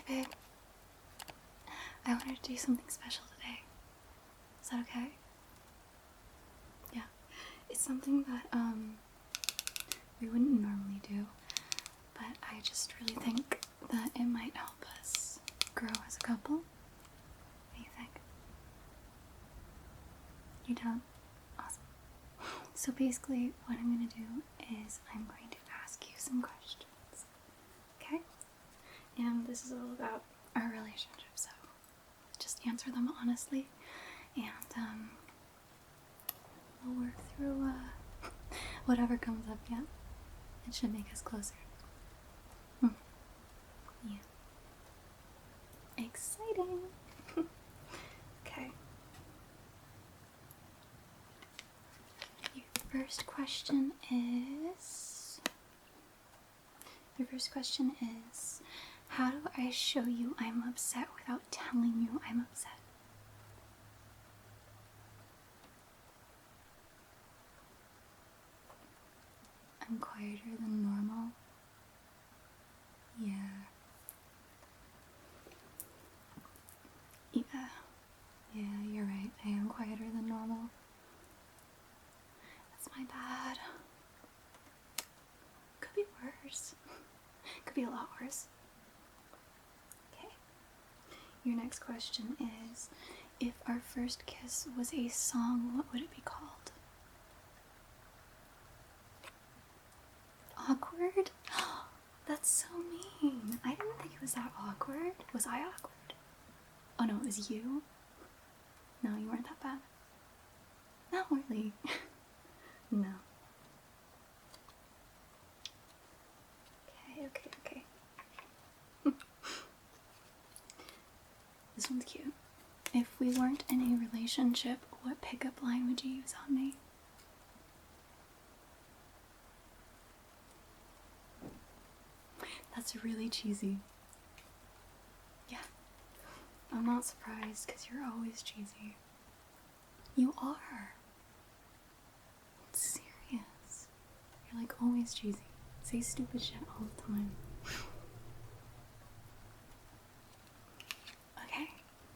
babe. I wanted to do something special today. Is that okay? Yeah. It's something that, we wouldn't normally do, but I just really think that it might help us grow as a couple. What do you think? You down? Awesome. So basically, what I'm gonna do is I'm going to ask you some questions. Okay? And this is all about our relationship, so just answer them honestly, and we'll work through whatever comes up. Yeah, it should make us closer. Yeah, exciting. Okay, your first question is, how do I show you I'm upset without telling you I'm upset? I'm quieter than normal. Yeah. Yeah, you're right. I am quieter than normal. That's my bad. Could be worse. Could be a lot worse. Okay. Your next question is, if our first kiss was a song, what would it be called? Awkward? That's so mean. I didn't think it was that awkward. Was I awkward? Oh no, it was you? No, you weren't that bad. Not really. No. Okay. This one's cute. If we weren't in a relationship, what pickup line would you use on me? That's really cheesy. Yeah. I'm not surprised because you're always cheesy. You are. It's serious. You're like always cheesy. Say stupid shit all the time. Okay.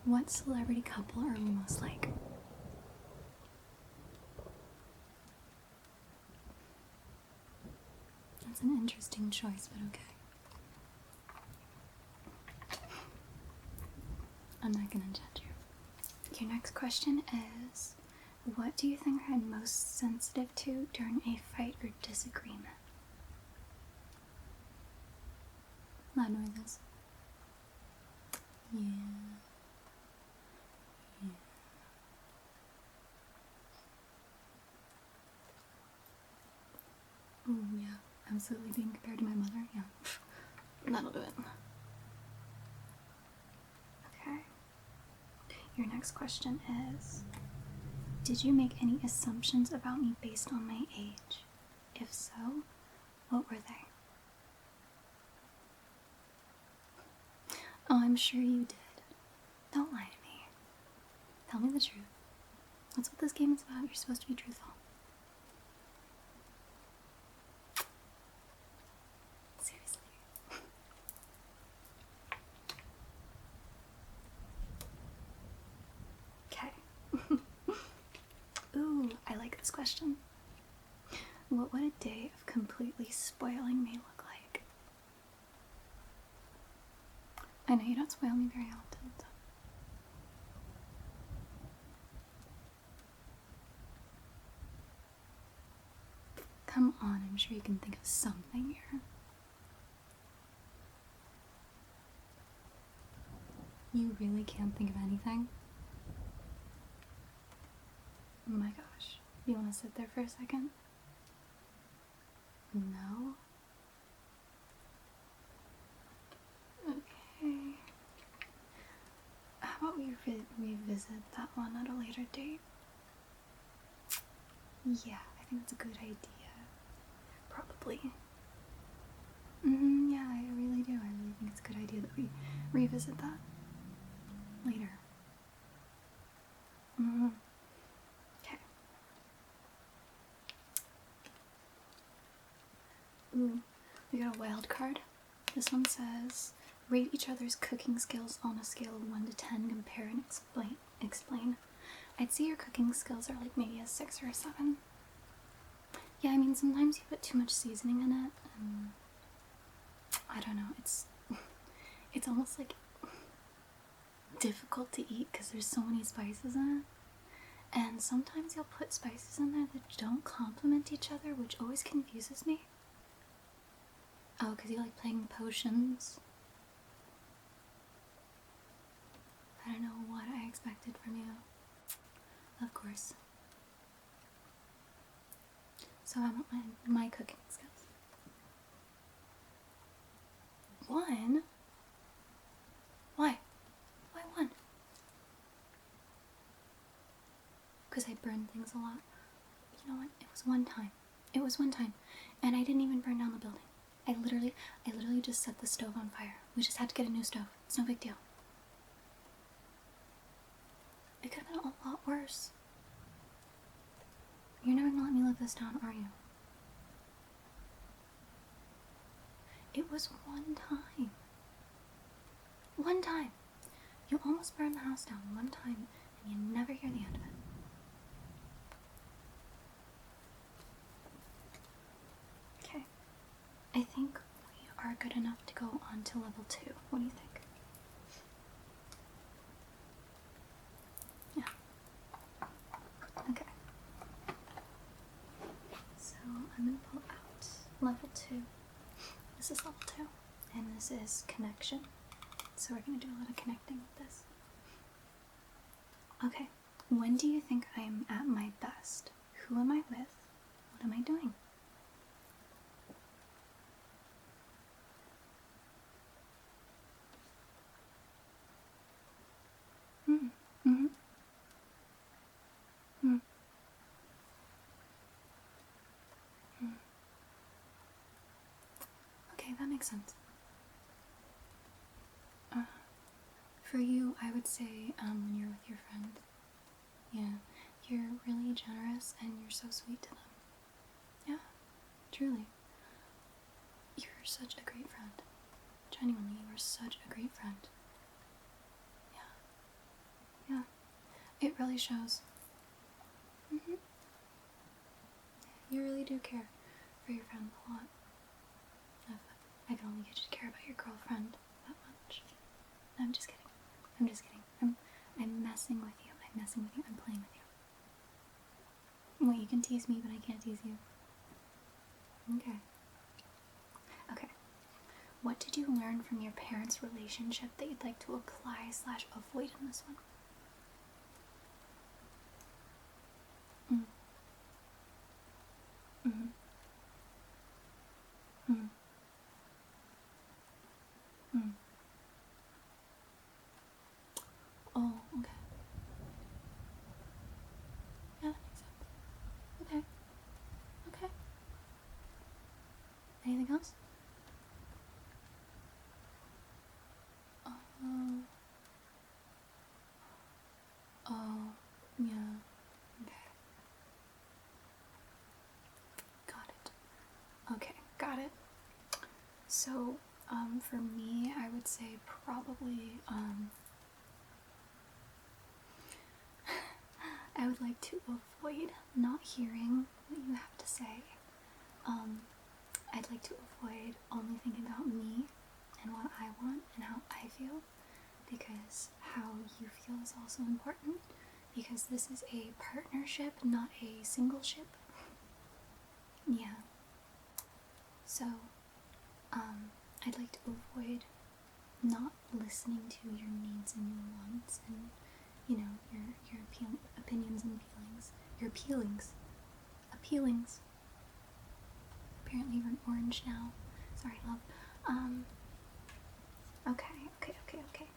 What celebrity couple are we most like? That's an interesting choice, but okay. I'm not gonna judge you. Your next question is, what do you think I'm most sensitive to during a fight or disagreement? Loud noises. Yeah. Oh yeah, absolutely being compared to my mother, yeah. That'll do it. Okay. Your next question is, did you make any assumptions about me based on my age? If so, what were they? Oh, I'm sure you did. Don't lie to me. Tell me the truth. That's what this game is about. You're supposed to be truthful. Seriously. Okay. Ooh, I like this question. What would a day of completely spoiling me look like? I know you don't spoil me very often, so. Come on, I'm sure you can think of something here. You really can't think of anything? Oh my gosh. You want to sit there for a second? No? Okay. How about we revisit that one at a later date? Yeah, I think that's a good idea. Probably. Yeah, I really do. I really think it's a good idea that we revisit that later. Okay. Ooh, we got a wild card. This one says, Rate each other's cooking skills on a scale of 1 to 10. Compare and explain. I'd say your cooking skills are like maybe a 6 or a 7. Yeah, I mean, sometimes you put too much seasoning in it, and I don't know, it's almost like difficult to eat because there's so many spices in it. And sometimes you'll put spices in there that don't complement each other, which always confuses me. Oh, because you like playing potions. I don't know what I expected from you. Of course. So I want my cooking skills. 1? Why? Why 1? Because I burn things a lot. You know what? It was one time. It was one time. And I didn't even burn down the building. I literally just set the stove on fire. We just had to get a new stove. It's no big deal. It could have been a lot worse. You're never gonna let me live this down, are you? It was one time. One time. You almost burned the house down one time, and you never hear the end of it. Okay. I think we are good enough to go on to level 2. What do you think? Okay. So I'm going to pull out level 2. This is level 2. And this is connection. So we're going to do a lot of connecting with this. Okay. When do you think I am at my best? Who am I with? What am I doing? Okay, that makes sense. For you, I would say when you're with your friend, yeah, you're really generous and you're so sweet to them. Yeah, truly. You're such a great friend. Genuinely, you are such a great friend. Yeah. Yeah. It really shows. You really do care for your friend a lot. I can only get you to care about your girlfriend that much. No, I'm just kidding. I'm just kidding. I'm messing with you. I'm messing with you. I'm playing with you. Wait, you can tease me, but I can't tease you. Okay. Okay. What did you learn from your parents' relationship that you'd like to apply/avoid in this one? Oh, okay. Yeah, that makes sense. Okay. Okay. Anything else? Oh, yeah. Okay. Got it. Okay, got it. So, for me, I would say probably, I would like to avoid not hearing what you have to say. I'd like to avoid only thinking about me and what I want and how I feel, because how you feel is also important, because this is a partnership, not a single ship. Yeah. So, I'd like to avoid not listening to your needs and your wants and, you know, your opinions and feelings. Your appealings. Apparently you're an orange now. Sorry, love. Okay.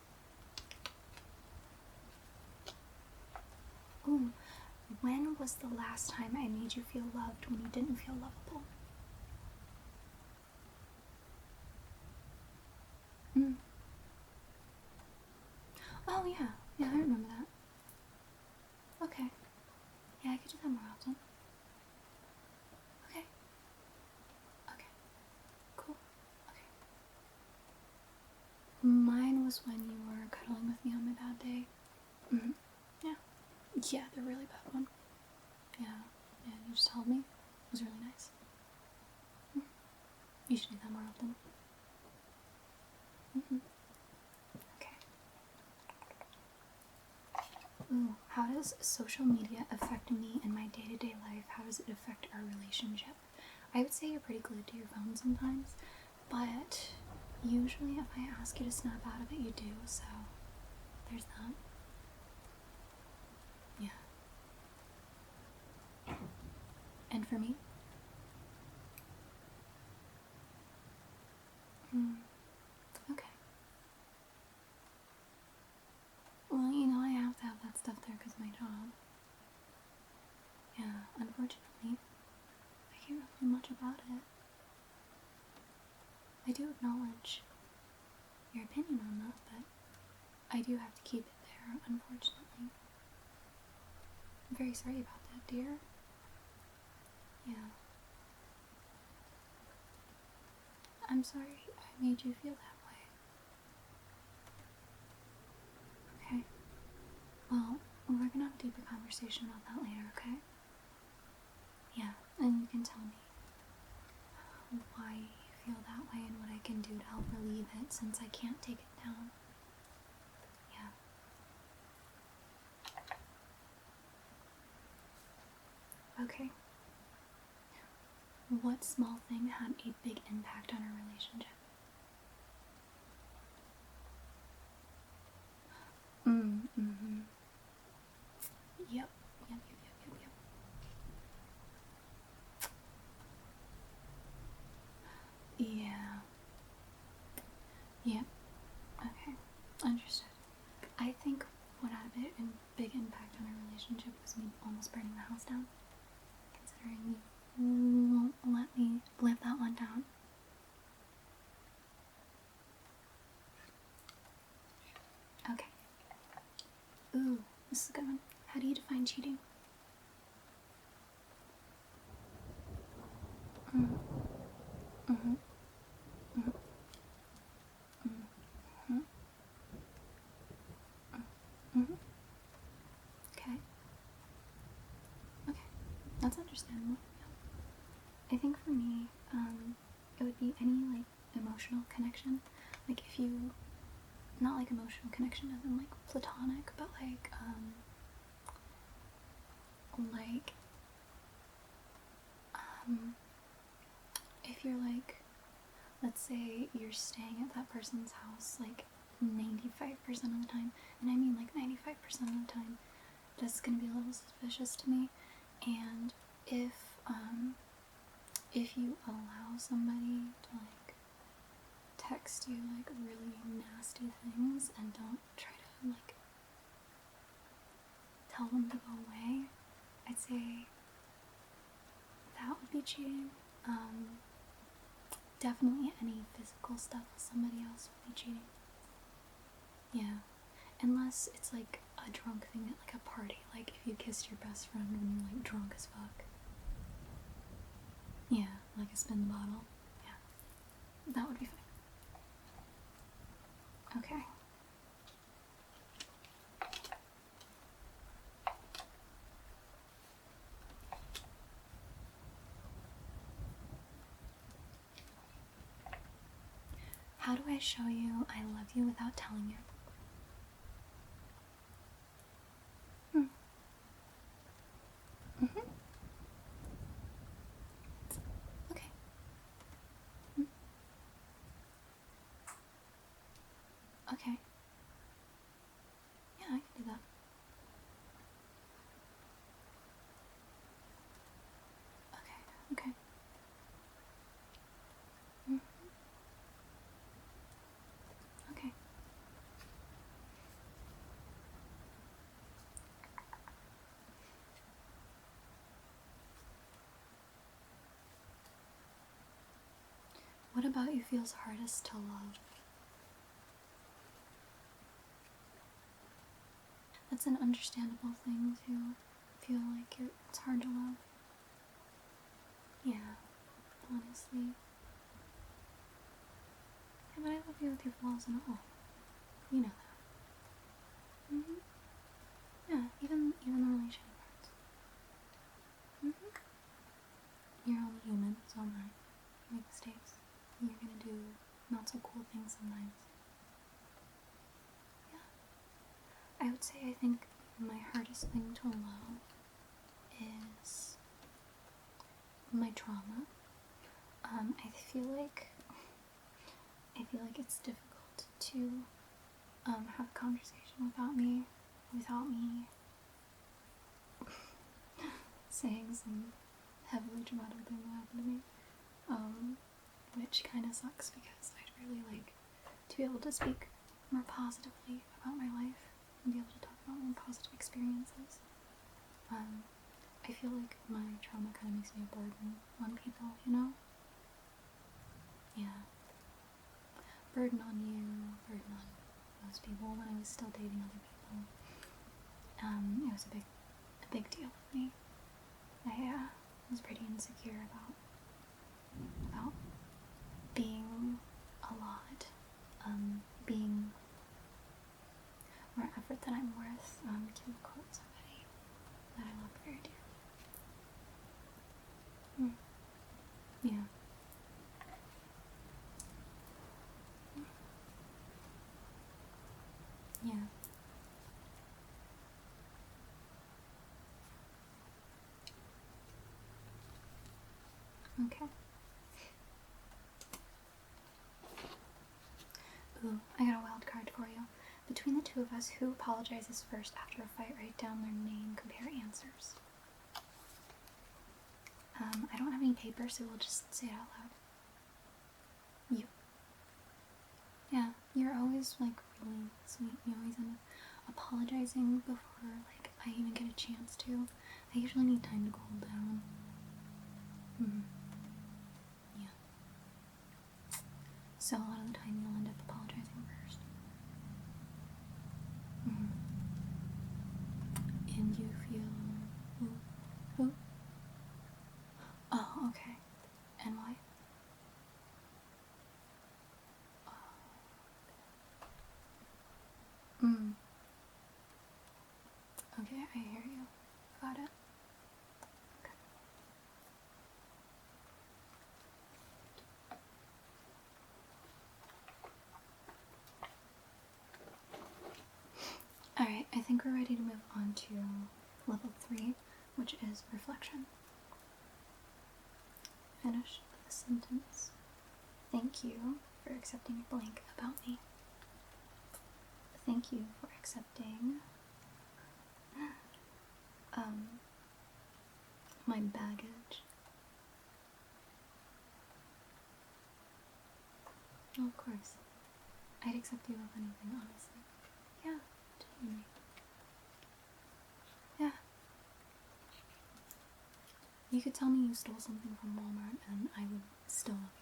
Ooh, when was the last time I made you feel loved when you didn't feel lovable? Oh, yeah. Yeah, I remember that. Okay. Yeah, I could do that more often. Okay. Okay. Cool. Okay. those when you were cuddling with me on my bad day? Mm-hmm. Yeah. Yeah, the really bad one. Yeah. And you just held me. It was really nice. You should do that more often. Okay. Ooh, how does social media affect me in my day-to-day life? How does it affect our relationship? I would say you're pretty glued to your phone sometimes, but usually if I ask you to snap out of it, you do, so there's that. Yeah. And for me? Okay. Well, you know, I have to have that stuff there because my job. Yeah, unfortunately, I can't really do much about it. I do acknowledge your opinion on that, but I do have to keep it there, unfortunately. I'm very sorry about that, dear. Yeah. I'm sorry I made you feel that way. Okay. Well, we're gonna have a deeper conversation about that later, okay? Yeah, and you can tell me why you feel that way and what I can do to help relieve it since I can't take it down. Yeah. Okay. What small thing had a big impact on our relationship? Mm-hmm. Yep. Yeah. Yep. Okay. Understood. I think what had a big impact on our relationship was me almost burning the house down. Considering you won't let me live that one down. Okay. Ooh, this is a good one. How do you define cheating? Okay. Okay. That's understandable. I think for me, it would be any like emotional connection. Like if you, not like emotional connection as in like platonic, but like if you're like, let's say you're staying at that person's house like 95% of the time, and I mean like 95% of the time, that's gonna be a little suspicious to me. And if you allow somebody to like text you like really nasty things and don't try to like tell them to go away, I'd say that would be cheating. Definitely any physical stuff with somebody else would be cheating. Yeah. Unless it's like a drunk thing at like a party, like if you kissed your best friend when you're like drunk as fuck. Yeah, like a spin the bottle. Yeah. That would be fine. Okay. How do I show you I love you without telling you? Okay. Okay. Yeah, I can do that. Okay. Okay. What about you feels hardest to love? That's an understandable thing to feel like it's hard to love. Yeah, honestly. Yeah, but I love you with your flaws and all. You know that. Yeah, even the relationship parts. You're only human, so am I. You make mistakes. You're gonna do not so cool things sometimes. Yeah. I would say I think my hardest thing to allow is my trauma. I feel like it's difficult to have a conversation without me saying some heavily traumatic thing that happened to me. Which kind of sucks because I'd really like to be able to speak more positively about my life and be able to talk about more positive experiences. I feel like my trauma kind of makes me a burden on people, you know? Yeah. Burden on you, burden on those people when I was still dating other people. It was a big deal with me. I was pretty insecure about being a lot, being more effort than I'm worth, to quote somebody that I love very dearly. Yeah. Yeah. Okay. Ooh, I got a wild card for you. Between the two of us, who apologizes first after a fight? Write down their name, compare answers. I don't have any paper, so we'll just say it out loud. You. Yeah, you're always, like, really sweet. You always end up apologizing before, like, I even get a chance to. I usually need time to cool down. Yeah. So a lot of the time you'll end up apologizing first. And you feel... Who? Oh, okay. And why? Okay, I hear you. Got it. Okay. Alright, I think we're ready to move on to level 3, which is reflection. Finish the sentence. Thank you for accepting a blank about me. Thank you for accepting my baggage. Oh, of course. I'd accept you with anything, honestly. Yeah, genuinely. Yeah. You could tell me you stole something from Walmart and I would still love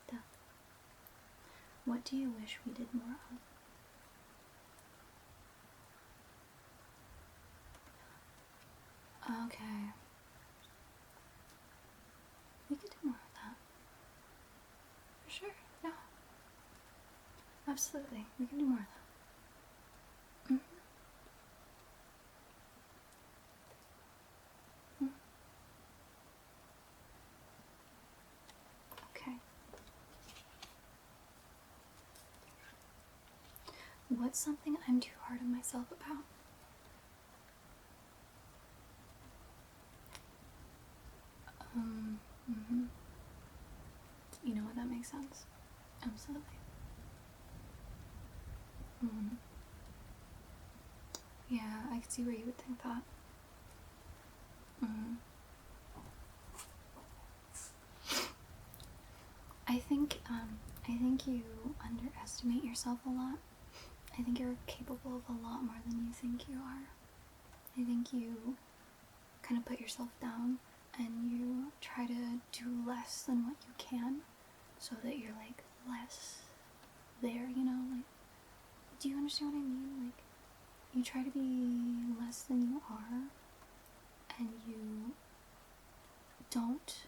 you. Duh. What do you wish we did more of? Okay. We could do more of that. For sure, yeah. Absolutely, we can do more of that. Okay. What's something I'm too hard on myself about? You know what, that makes sense. Absolutely. Yeah, I could see where you would think that. I think you underestimate yourself a lot. I think you're capable of a lot more than you think you are. I think you kind of put yourself down and you try to do less than what you can so that you're like less there, you know? Like, do you understand what I mean? Like, you try to be less than you are and you don't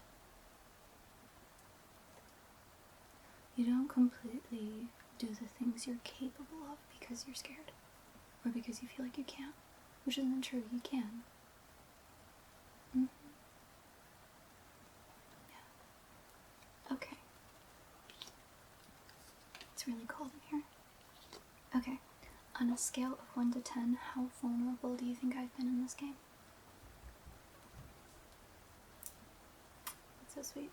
You don't completely do the things you're capable of because you're scared. Or because you feel like you can't. Which isn't true, you can. Mm-hmm. Yeah. Okay. It's really cold in here. Okay. On a scale of 1 to 10, how vulnerable do you think I've been in this game? That's so sweet.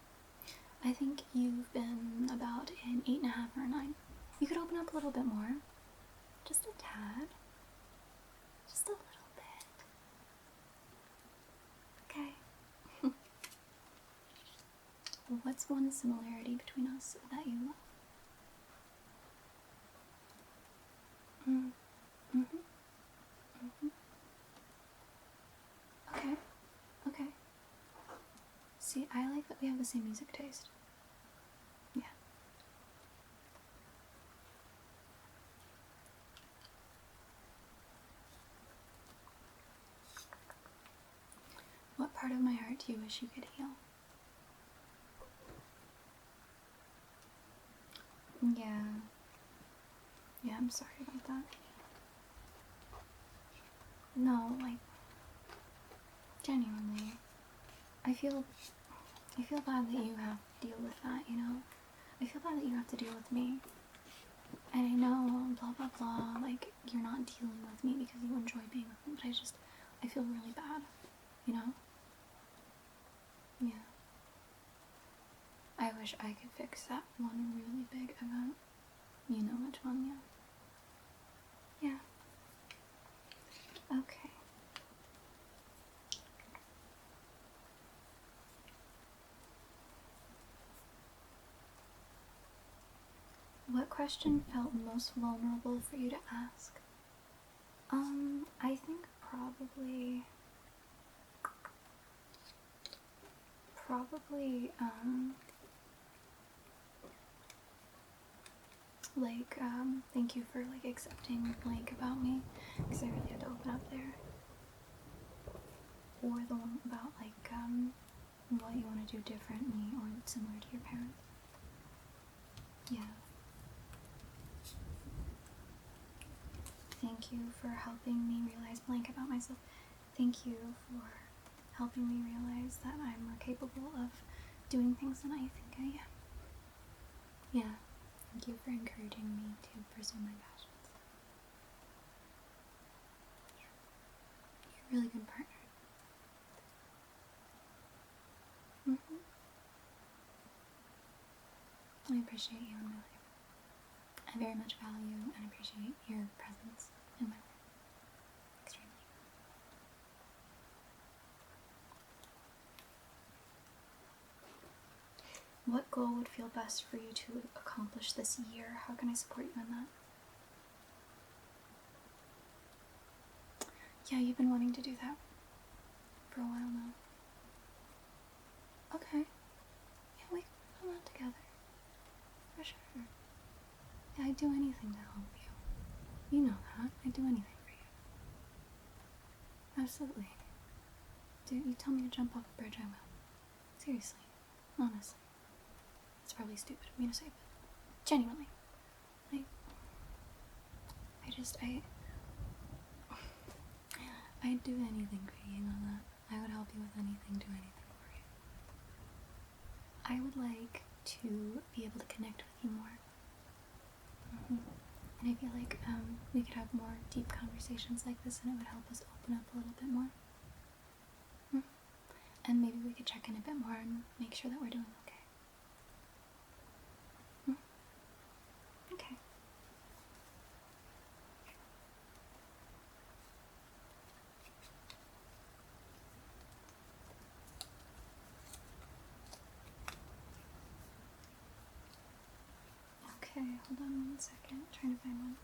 I think you've been about an 8.5 or a 9. You could open up a little bit more. Just a tad. Just a little bit. Okay. What's one similarity between us that you love? Mm-hmm. Mm-hmm. Okay. Okay. See, I like that we have the same music taste. Yeah. What part of my heart do you wish you could heal? Yeah. Yeah, I'm sorry about that. No, like, genuinely. I feel bad that you have to deal with that, you know? I feel bad that you have to deal with me. And I know, blah blah blah, like, you're not dealing with me because you enjoy being with me, but I feel really bad, you know? Yeah. I wish I could fix that one really big event. You know which one, yeah. Yeah. Okay. What question felt most vulnerable for you to ask? I think probably, like, thank you for, like, accepting, like, about me, because I really had to open up there. Or the one about, like, what you want to do differently or similar to your parents. Yeah. Thank you for helping me realize blank about myself. Thank you for helping me realize that I'm more capable of doing things than I think I am. Yeah. Thank you for encouraging me to pursue my passions. Yeah. You're a really good partner. I appreciate you in my life. I very much value and appreciate your presence in my life. Extremely. What goal would feel best for you to accomplish this year? How can I support you in that? Yeah, you've been wanting to do that for a while now. Okay. Yeah, we can work on that together. For sure. Yeah, I'd do anything to help you. You know that. I'd do anything for you. Absolutely. Dude, you tell me to jump off a bridge, I will. Seriously. Honestly. It's probably stupid of me to say, but genuinely. I'd do anything for you, you know that. I would help you with anything, do anything for you. I would like to be able to connect with you more. And I feel like we could have more deep conversations like this, and it would help us open up a little bit more. And maybe we could check in a bit more and make sure that we're doing okay. Okay. Okay, hold on 1 second. I'm trying to find one.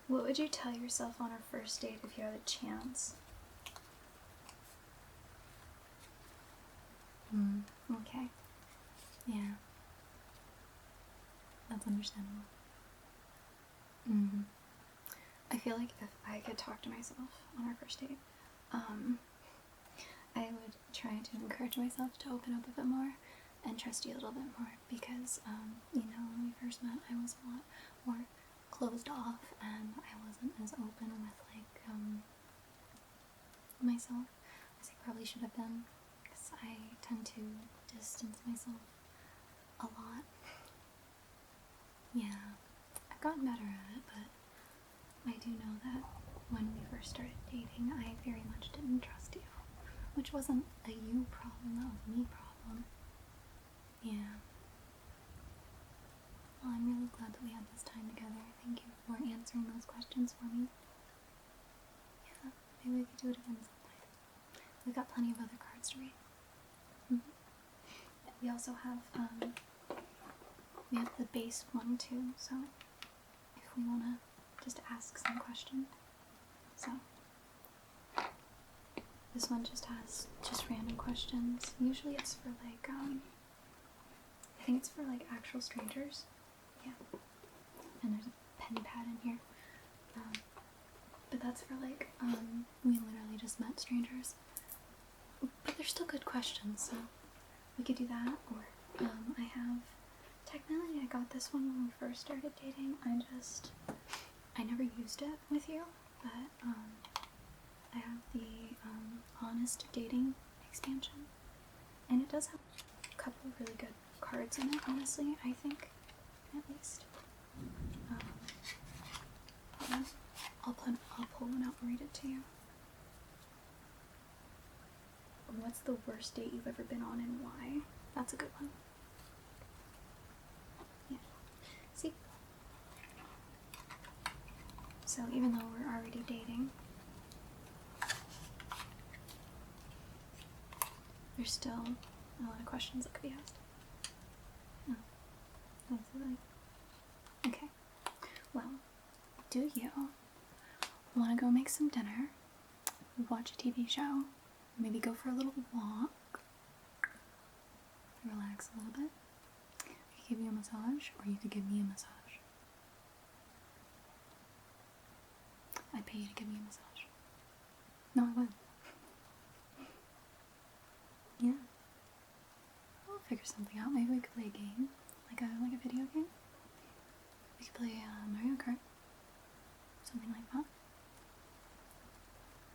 What would you tell yourself on our first date if you had a chance? Okay. Yeah. That's understandable. Mm-hmm. I feel like if I could talk to myself on our first date, I would try to encourage myself to open up a bit more and trust you a little bit more because, you know, when we first met, I was a lot more closed off and I wasn't as open with, like, myself as I probably should have been because I tend to distance myself a lot. Yeah, I've gotten better at it, but I do know that when we first started dating, I very much didn't trust you. Which wasn't a you problem, that was a me problem. Yeah. Well, I'm really glad that we had this time together. Thank you for answering those questions for me. Yeah, maybe we could do it again sometime. We've got plenty of other cards to read. We also have, we have the base one too, so if we want to just ask some questions. So, this one just has just random questions. Usually it's for like, I think it's for like actual strangers. Yeah. And there's a pen pad in here. But that's for like, we literally just met strangers. But they're still good questions, so we could do that. Or, I have, technically I got this one when we first started dating. I never used it with you, but, I have the, Honest Dating expansion. And it does have a couple of really good cards in it, honestly, I think, at least. Yeah. I'll pull one out and read it to you. What's the worst date you've ever been on and why? That's a good one. Yeah. See? So even though we're already dating, there's still a lot of questions that could be asked. Oh. Absolutely. Okay. Well, do you want to go make some dinner, watch a TV show, maybe go for a little walk, relax a little bit? I could give you a massage, or you could give me a massage. I'd pay you to give me a massage. No, I would. Yeah. We'll figure something out. Maybe we could play a game, like a video game. We could play Mario Kart, something like that.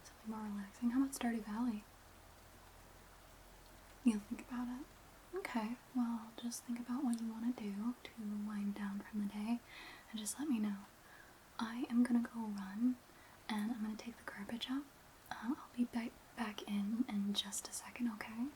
Something more relaxing. How about Stardew Valley? You'll think about it. Okay, well, just think about what you want to do to wind down from the day, and just let me know. I am gonna go run, and I'm gonna take the garbage out. I'll be back in just a second, okay?